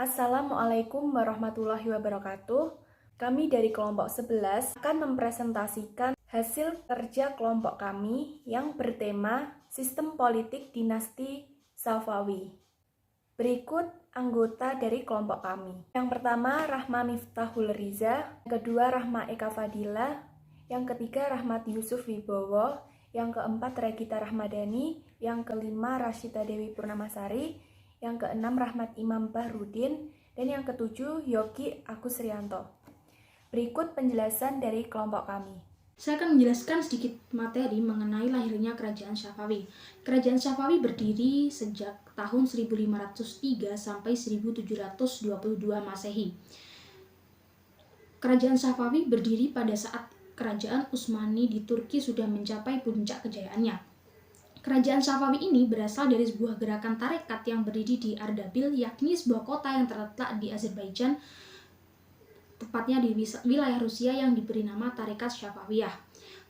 Assalamualaikum warahmatullahi wabarakatuh. Kami dari kelompok 11 akan mempresentasikan hasil kerja kelompok kami yang bertema Sistem Politik Dinasti Safawi. Berikut anggota dari kelompok kami. Yang pertama Rahma Miftahul Riza, yang kedua Rahma Eka Fadila, yang ketiga Rahmat Yusuf Wibowo, yang keempat Regita Rahmadani, yang kelima Rashida Dewi Purnamasari, yang keenam Rahmat Imam Bahrudin, dan yang ketujuh Yogi Agus Rianto. Berikut penjelasan dari kelompok kami. Saya akan menjelaskan sedikit materi mengenai lahirnya Kerajaan Safawi. Kerajaan Safawi berdiri sejak tahun 1503 sampai 1722 Masehi. Kerajaan Safawi berdiri pada saat Kerajaan Utsmani di Turki sudah mencapai puncak kejayaannya. Kerajaan Safawi ini berasal dari sebuah gerakan tarekat yang berdiri di Ardabil, yakni sebuah kota yang terletak di Azerbaijan, tepatnya di wilayah Rusia yang diberi nama Tarekat Safawiyah.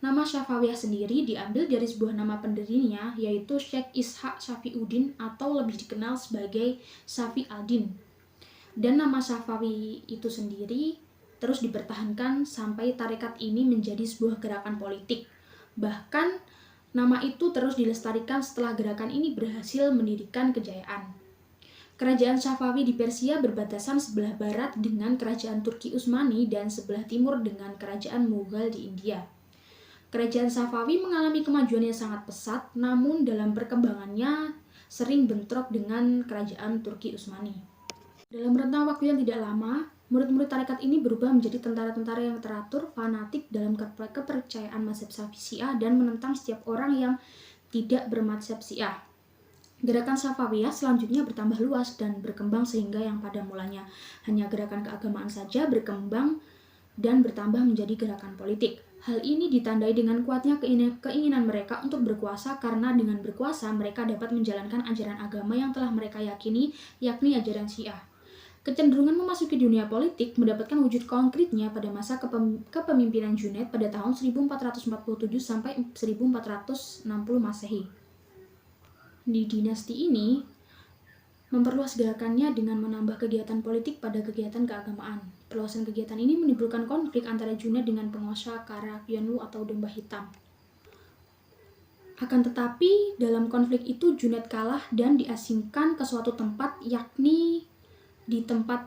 Nama Safawiyah sendiri diambil dari sebuah nama pendirinya, yaitu Syekh Ishaq Shafiuddin atau lebih dikenal sebagai Safi al-Din. Dan nama Safawi itu sendiri terus dipertahankan sampai tarekat ini menjadi sebuah gerakan politik. Bahkan nama itu terus dilestarikan setelah gerakan ini berhasil mendirikan kejayaan. Kerajaan Safawi di Persia berbatasan sebelah barat dengan Kerajaan Turki Utsmani dan sebelah timur dengan Kerajaan Mughal di India. Kerajaan Safawi mengalami kemajuan yang sangat pesat, namun dalam perkembangannya sering bentrok dengan Kerajaan Turki Utsmani. Dalam rentang waktu yang tidak lama, murid-murid tarekat ini berubah menjadi tentara-tentara yang teratur, fanatik dalam kepercayaan mazhab Syiah dan menentang setiap orang yang tidak bermadzhab Syiah. Gerakan Safawiyah selanjutnya bertambah luas dan berkembang sehingga yang pada mulanya hanya gerakan keagamaan saja berkembang dan bertambah menjadi gerakan politik. Hal ini ditandai dengan kuatnya keinginan mereka untuk berkuasa, karena dengan berkuasa mereka dapat menjalankan ajaran agama yang telah mereka yakini, yakni ajaran Syiah. Kecenderungan memasuki dunia politik mendapatkan wujud konkretnya pada masa kepemimpinan Junaid pada tahun 1447 sampai 1460 Masehi. Di dinasti ini memperluas gerakannya dengan menambah kegiatan politik pada kegiatan keagamaan. Perluasan kegiatan ini menimbulkan konflik antara Junaid dengan penguasa Karakyanlu atau Domba Hitam. Akan tetapi dalam konflik itu Junaid kalah dan diasingkan ke suatu tempat, yakni di tempat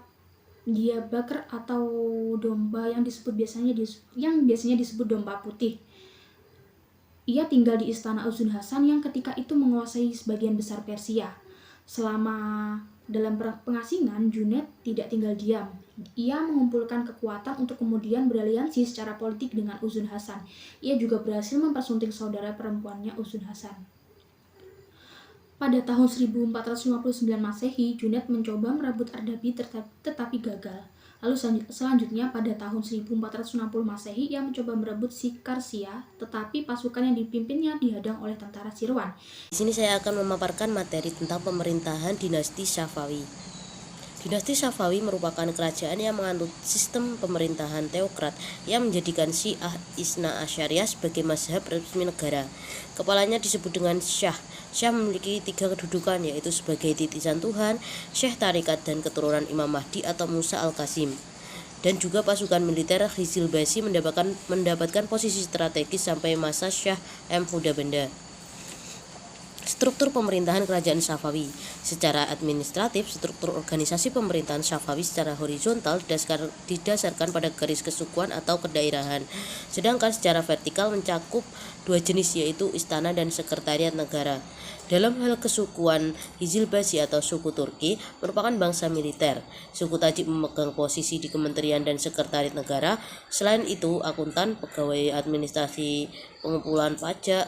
Diyarbakir atau domba yang biasanya disebut domba putih. Ia tinggal di istana Uzun Hasan yang ketika itu menguasai sebagian besar Persia. Selama dalam pengasingan, Junaid tidak tinggal diam. Ia mengumpulkan kekuatan untuk kemudian beraliansi secara politik dengan Uzun Hasan. Ia juga berhasil mempersunting saudara perempuannya Uzun Hasan. Pada tahun 1459 Masehi, Junaid mencoba merebut Ardabil tetapi gagal. Lalu selanjutnya pada tahun 1460 Masehi ia mencoba merebut Sikarsia, tetapi pasukan yang dipimpinnya dihadang oleh tentara Sirwan. Di sini saya akan memaparkan materi tentang pemerintahan dinasti Safawi. Dinasti Safawi merupakan kerajaan yang menganut sistem pemerintahan teokrat yang menjadikan Syiah Isna Asyariyah sebagai mazhab resmi negara. Kepalanya disebut dengan Syah. Syah memiliki 3 kedudukan, yaitu sebagai titisan Tuhan, Syekh Tarikat, dan keturunan Imam Mahdi atau Musa al-Qasim. Dan juga pasukan militer Hizil Basi mendapatkan posisi strategis sampai masa Syah M. Hudabenda. Struktur pemerintahan kerajaan Safawi. Secara administratif, struktur organisasi pemerintahan Safawi secara horizontal didasarkan pada garis kesukuan atau kedaerahan. Sedangkan secara vertikal mencakup 2 jenis, yaitu istana dan sekretariat negara. Dalam hal kesukuan, Hizil Basi atau suku Turki merupakan bangsa militer. Suku Tajik memegang posisi di kementerian dan sekretariat negara. Selain itu, akuntan, pegawai administrasi, pengumpulan pajak,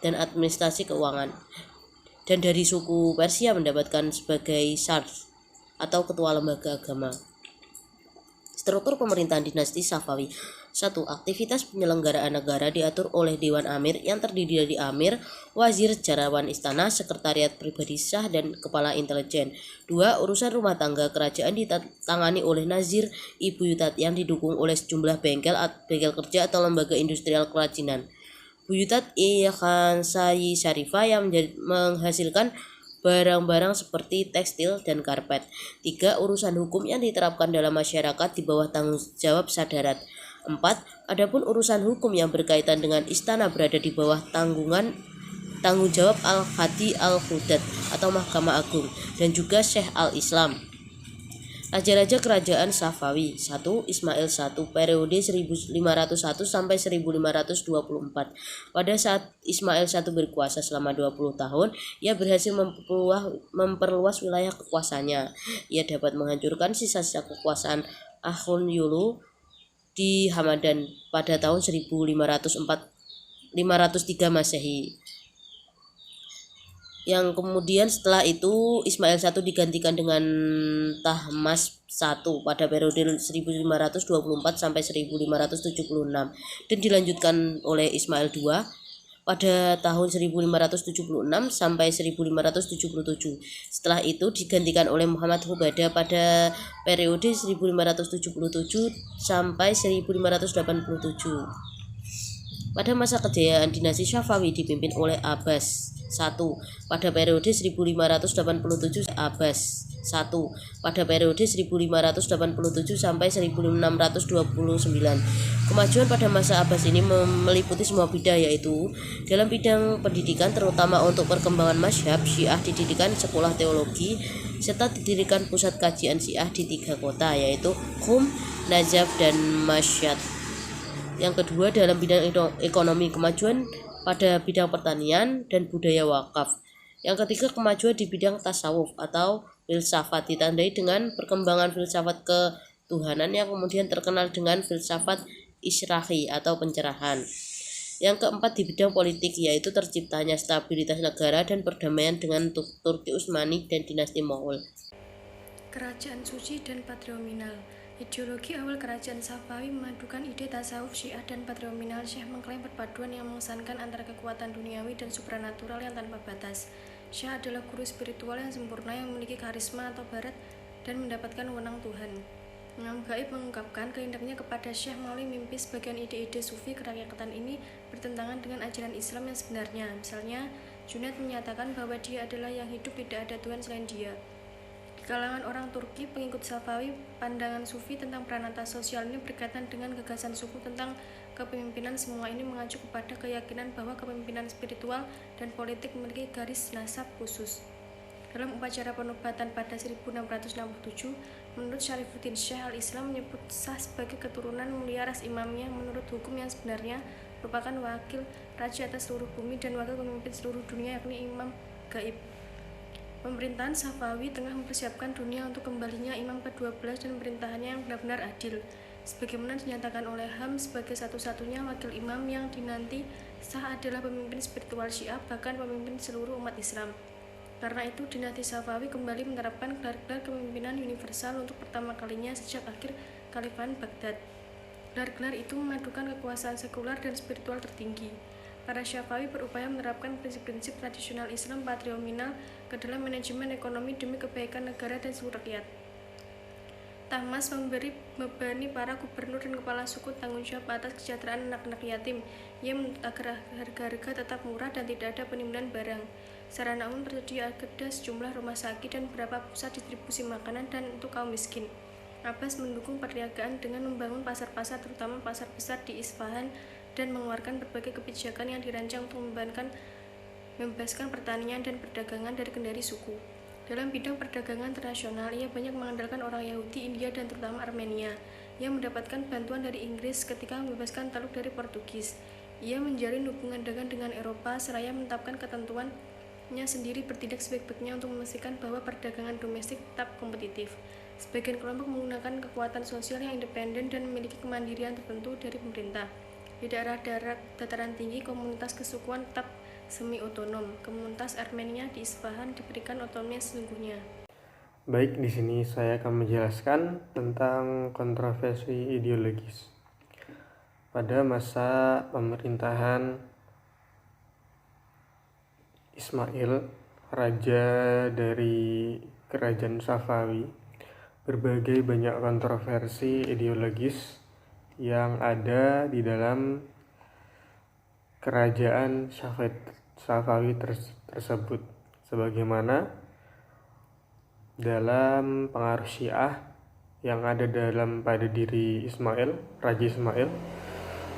dan administrasi keuangan. Dan dari suku Persia mendapatkan sebagai Sars atau ketua lembaga agama. Struktur pemerintahan dinasti Safawi. 1. Aktivitas penyelenggaraan negara diatur oleh Dewan Amir yang terdiri dari Amir, Wazir, Jarawan Istana, Sekretariat Pribadi Syah, dan Kepala Intelijen. 2. Urusan rumah tangga kerajaan ditangani oleh Nazir Ibuyutat yang didukung oleh sejumlah bengkel kerja atau lembaga industrial kerajinan. Buyutat Khansai Syarifah yang menghasilkan barang-barang seperti tekstil dan karpet. 3. Urusan hukum yang diterapkan dalam masyarakat di bawah tanggung jawab Sadarat. 4. Adapun urusan hukum yang berkaitan dengan istana berada di bawah tanggung jawab Al-Hadi Al-Hudad atau Mahkamah Agung dan juga Syekh Al-Islam. Raja-raja kerajaan Safawi. 1. Ismail I periode 1501 sampai 1524. Pada saat Ismail I berkuasa selama 20 tahun, ia berhasil memperluas wilayah kekuasaannya. Ia dapat menghancurkan sisa-sisa kekuasaan Akhun-Yulu di Hamadan pada tahun 1503 Masehi. Yang kemudian setelah itu Ismail I digantikan dengan Tahmasp I pada periode 1524 sampai 1576 dan dilanjutkan oleh Ismail II pada tahun 1576 sampai 1577. Setelah itu digantikan oleh Muhammad Hubadah pada periode 1577 sampai 1587. Pada masa kejayaan dinasti Safawi dipimpin oleh Abbas I pada periode 1587 Abbas I pada periode 1587 sampai 1629. Kemajuan pada masa Abbas ini meliputi semua bidang, yaitu dalam bidang pendidikan terutama untuk perkembangan mazhab Syiah didirikan sekolah teologi serta didirikan pusat kajian Syiah di 3 kota, yaitu Qum, Najaf, dan Mashhad. Yang kedua, dalam bidang ekonomi, kemajuan pada bidang pertanian dan budaya wakaf. Yang ketiga, kemajuan di bidang tasawuf atau filsafat ditandai dengan perkembangan filsafat ketuhanan yang kemudian terkenal dengan filsafat Isyrahi atau pencerahan. Yang keempat, di bidang politik, yaitu terciptanya stabilitas negara dan perdamaian dengan Turki Utsmani dan dinasti Moghul. Kerajaan suci dan patriominal. Ideologi awal kerajaan Safawi memadukan ide tasawuf Syiah dan patriominal. Syekh mengklaim perpaduan yang mengesankan antara kekuatan duniawi dan supranatural yang tanpa batas. Syekh adalah guru spiritual yang sempurna yang memiliki karisma atau barat dan mendapatkan wewenang Tuhan. Imam Gaib mengungkapkan kehendaknya kepada Syekh melalui mimpi sebagian ide-ide sufi kerakyatan ini bertentangan dengan ajaran Islam yang sebenarnya. Misalnya, Junaid menyatakan bahwa dia adalah yang hidup, tidak ada Tuhan selain dia. Di kalangan orang Turki pengikut Safawi, pandangan sufi tentang pranata sosial ini berkaitan dengan gagasan suku tentang kepemimpinan. Semua ini mengacu kepada keyakinan bahwa kepemimpinan spiritual dan politik memiliki garis nasab khusus. Dalam upacara penobatan pada 1667, menurut Syarifuddin Syekh Al-Islam menyebut Sah sebagai keturunan mulia ras imamnya menurut hukum yang sebenarnya merupakan wakil raja atas seluruh bumi dan wakil pemimpin seluruh dunia, yakni Imam Gaib. Pemerintahan Safawi tengah mempersiapkan dunia untuk kembalinya Imam ke-12 dan pemerintahannya yang benar-benar adil. Sebagaimana dinyatakan oleh Ham sebagai satu-satunya wakil imam yang dinanti, Sah adalah pemimpin spiritual Syiah, bahkan pemimpin seluruh umat Islam. Karena itu, dinasti Safawi kembali menerapkan gelar-gelar kepemimpinan universal untuk pertama kalinya sejak akhir Khalifah Baghdad. Gelar-gelar itu memadukan kekuasaan sekular dan spiritual tertinggi. Para Syafawi berupaya menerapkan prinsip-prinsip tradisional Islam patriominal ke dalam manajemen ekonomi demi kebaikan negara dan seluruh rakyat. Tahmas membebani para gubernur dan kepala suku tanggung jawab atas kesejahteraan anak-anak yatim. Ia menuntut agar harga-harga tetap murah dan tidak ada penimbunan barang. Sarana umum tersedia ada sejumlah rumah sakit dan beberapa pusat distribusi makanan dan untuk kaum miskin. Abbas mendukung perniagaan dengan membangun pasar-pasar, terutama pasar besar di Isfahan, dan mengeluarkan berbagai kebijakan yang dirancang untuk membebaskan pertanian dan perdagangan dari kendali suku. Dalam bidang perdagangan internasional, ia banyak mengandalkan orang Yahudi, India, dan terutama Armenia. Ia mendapatkan bantuan dari Inggris ketika membebaskan Taluk dari Portugis. Ia menjalin hubungan dagang dengan Eropa, seraya menetapkan ketentuannya sendiri, bertindak sebaik-baiknya untuk memastikan bahwa perdagangan domestik tetap kompetitif. Sebagian kelompok menggunakan kekuatan sosial yang independen dan memiliki kemandirian tertentu dari pemerintah. Di daerah dataran tinggi, komunitas kesukuan tetap semi-otonom. Komunitas Armenia di Isfahan diberikan otonomi sesungguhnya. Baik, di sini saya akan menjelaskan tentang kontroversi ideologis. Pada masa pemerintahan Ismail, raja dari kerajaan Safawi, berbagai banyak kontroversi ideologis yang ada di dalam kerajaan Safawi tersebut, sebagaimana dalam pengaruh Syiah yang ada pada diri Ismail, Raja Ismail.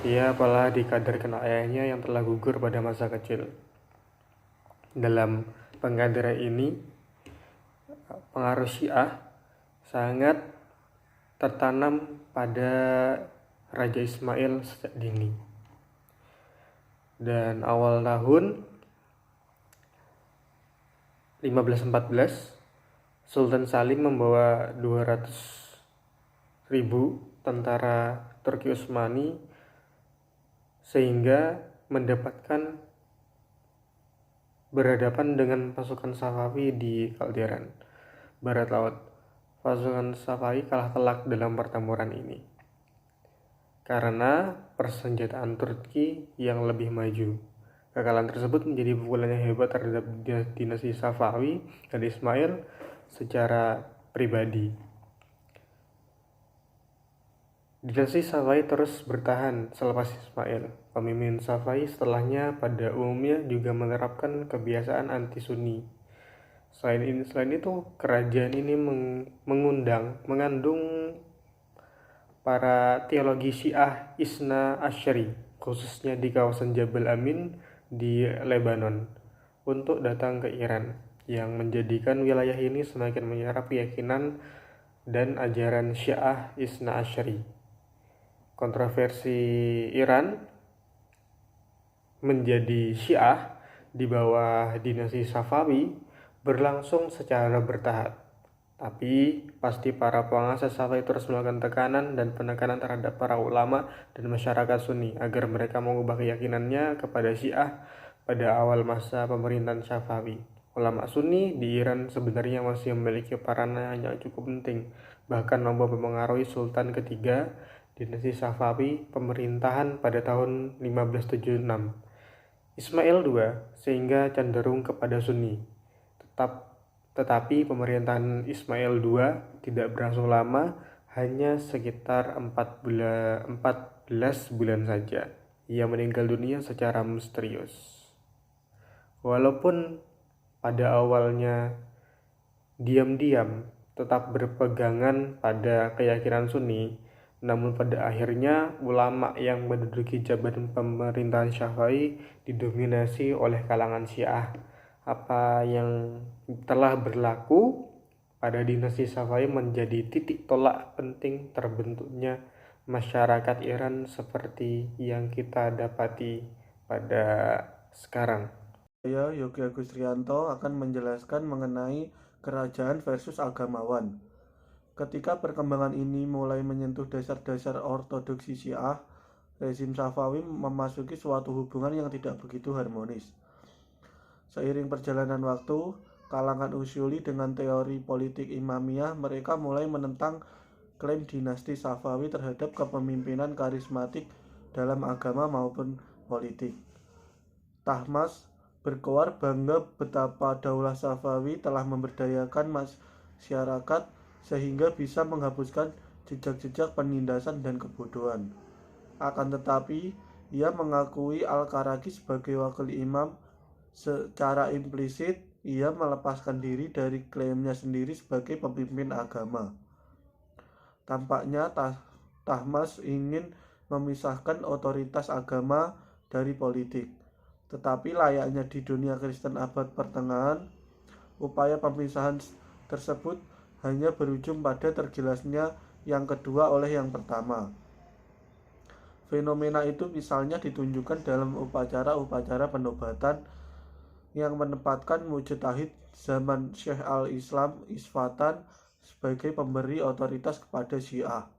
Ia telah dikaderkan ayahnya yang telah gugur pada masa kecil. Dalam pengkaderan ini, pengaruh Syiah sangat tertanam pada Raja Ismail sejak dini. Dan awal tahun 1514, Sultan Salim membawa 200.000 tentara Turki Utsmani sehingga mendapatkan berhadapan dengan pasukan Safawi di Kalderan, barat laut. Pasukan Safawi kalah telak dalam pertempuran ini karena persenjataan Turki yang lebih maju. Kekalahan tersebut menjadi pukulan yang hebat terhadap dinasti Safawi dan Ismail secara pribadi. Dinasti Safawi terus bertahan selepas Ismail. Pemimpin Safawi setelahnya pada umumnya juga menerapkan kebiasaan anti-Sunni. Selain itu, kerajaan ini mengandung para teologi Syiah Isna Asyari, khususnya di kawasan Jabal Amin di Lebanon, untuk datang ke Iran, yang menjadikan wilayah ini semakin menyerap keyakinan dan ajaran Syiah Isna Asyari. Kontroversi Iran menjadi Syiah di bawah dinasti Safawi berlangsung secara bertahap, tapi pasti para penguasa Safawi terus melakukan tekanan dan penekanan terhadap para ulama dan masyarakat Sunni agar mereka mengubah keyakinannya kepada Syiah pada awal masa pemerintahan Safawi. Ulama Sunni di Iran sebenarnya masih memiliki peranan yang cukup penting, bahkan mampu mempengaruhi Sultan ketiga dinasti Safawi pemerintahan pada tahun 1576, Ismail II, sehingga cenderung kepada Sunni. Tetapi pemerintahan Ismail II tidak berlangsung lama, hanya sekitar 14 bulan saja. Ia meninggal dunia secara misterius. Walaupun pada awalnya diam-diam tetap berpegangan pada keyakinan Sunni, namun pada akhirnya ulama yang menduduki jabatan pemerintahan Syafi'i didominasi oleh kalangan Syiah. Apa yang telah berlaku pada dinasti Safawi menjadi titik tolak penting terbentuknya masyarakat Iran seperti yang kita dapati pada sekarang. Saya Yogi Agustrianto akan menjelaskan mengenai kerajaan versus agamawan. Ketika perkembangan ini mulai menyentuh dasar-dasar ortodoksi Syiah, rezim Safawi memasuki suatu hubungan yang tidak begitu harmonis. Seiring perjalanan waktu, kalangan Usyuli dengan teori politik Imamiyah, mereka mulai menentang klaim dinasti Safawi terhadap kepemimpinan karismatik dalam agama maupun politik. Tahmas berkoar bangga betapa Daulah Safawi telah memberdayakan masyarakat sehingga bisa menghapuskan jejak-jejak penindasan dan kebodohan. Akan tetapi, ia mengakui Al-Karaki sebagai wakil imam. Secara implisit, ia melepaskan diri dari klaimnya sendiri sebagai pemimpin agama. Tampaknya Tahmas ingin memisahkan otoritas agama dari politik. Tetapi layaknya di dunia Kristen abad pertengahan, upaya pemisahan tersebut hanya berujung pada tergilasnya yang kedua oleh yang pertama. Fenomena itu misalnya ditunjukkan dalam upacara-upacara penobatan yang menempatkan mujtahid zaman Syekh al-Islam Isfatan sebagai pemberi otoritas kepada Syiah.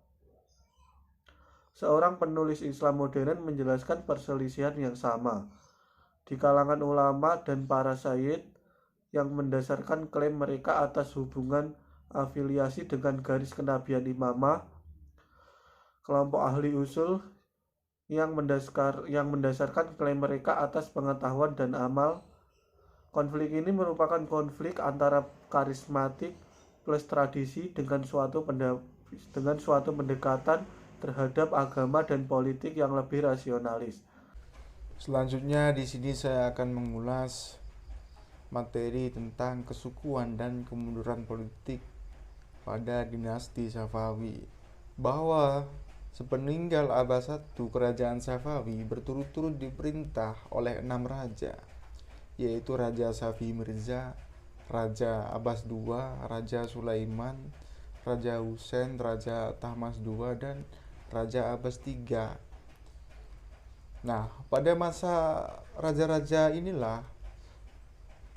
Seorang penulis Islam modern menjelaskan perselisihan yang sama di kalangan ulama dan para sayyid yang mendasarkan klaim mereka atas hubungan afiliasi dengan garis kenabian imamah. Kelompok ahli usul yang mendasarkan klaim mereka atas pengetahuan dan amal. Konflik ini merupakan konflik antara karismatik plus tradisi dengan suatu pendekatan terhadap agama dan politik yang lebih rasionalis. Selanjutnya di sini saya akan mengulas materi tentang kesukuan dan kemunduran politik pada dinasti Safawi, bahwa sepeninggal Abad I kerajaan Safawi berturut-turut diperintah oleh 6 raja, yaitu Raja Safi Mirza, Raja Abbas II, Raja Sulaiman, Raja Husain, Raja Tahmas II, dan Raja Abbas III. Nah, pada masa raja-raja inilah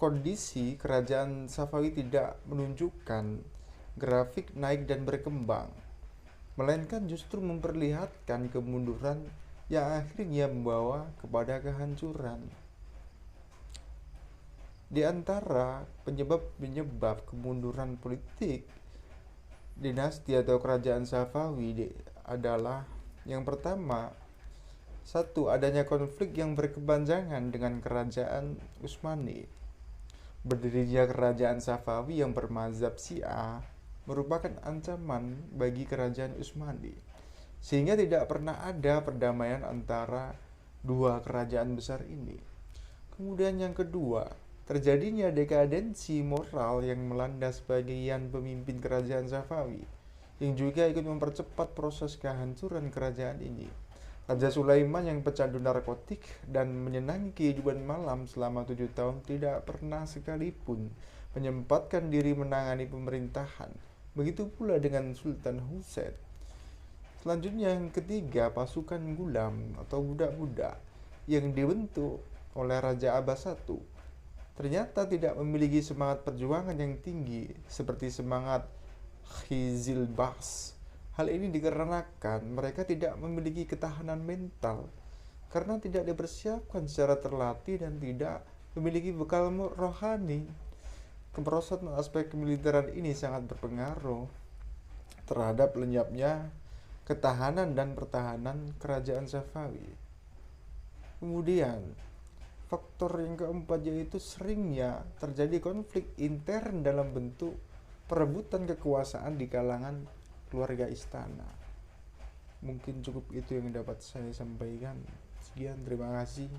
kondisi kerajaan Safawi tidak menunjukkan grafik naik dan berkembang, melainkan justru memperlihatkan kemunduran yang akhirnya membawa kepada kehancuran. Di antara penyebab kemunduran politik dinasti atau kerajaan Safawi adalah yang pertama, satu, adanya konflik yang berkepanjangan dengan kerajaan Utsmani. Berdirinya kerajaan Safawi yang bermazhab Syiah merupakan ancaman bagi kerajaan Utsmani, sehingga tidak pernah ada perdamaian antara dua kerajaan besar ini. Kemudian yang kedua, terjadinya dekadensi moral yang melanda sebagian pemimpin kerajaan Safawi, yang juga ikut mempercepat proses kehancuran kerajaan ini. Raja Sulaiman yang pecandu narkotik dan menyenangi kehidupan malam selama 7 tahun tidak pernah sekalipun menyempatkan diri menangani pemerintahan. Begitu pula dengan Sultan Husain. Selanjutnya yang ketiga, pasukan gulam atau budak-budak yang dibentuk oleh Raja Abbas I ternyata tidak memiliki semangat perjuangan yang tinggi seperti semangat Khizil Bas. Hal ini dikarenakan mereka tidak memiliki ketahanan mental karena tidak dipersiapkan secara terlatih dan tidak memiliki bekal rohani. Kemerosotan aspek kemiliteran ini sangat berpengaruh terhadap lenyapnya ketahanan dan pertahanan kerajaan Safawi. Kemudian, faktor yang keempat yaitu seringnya terjadi konflik intern dalam bentuk perebutan kekuasaan di kalangan keluarga istana. Mungkin cukup itu yang dapat saya sampaikan. Sekian, terima kasih.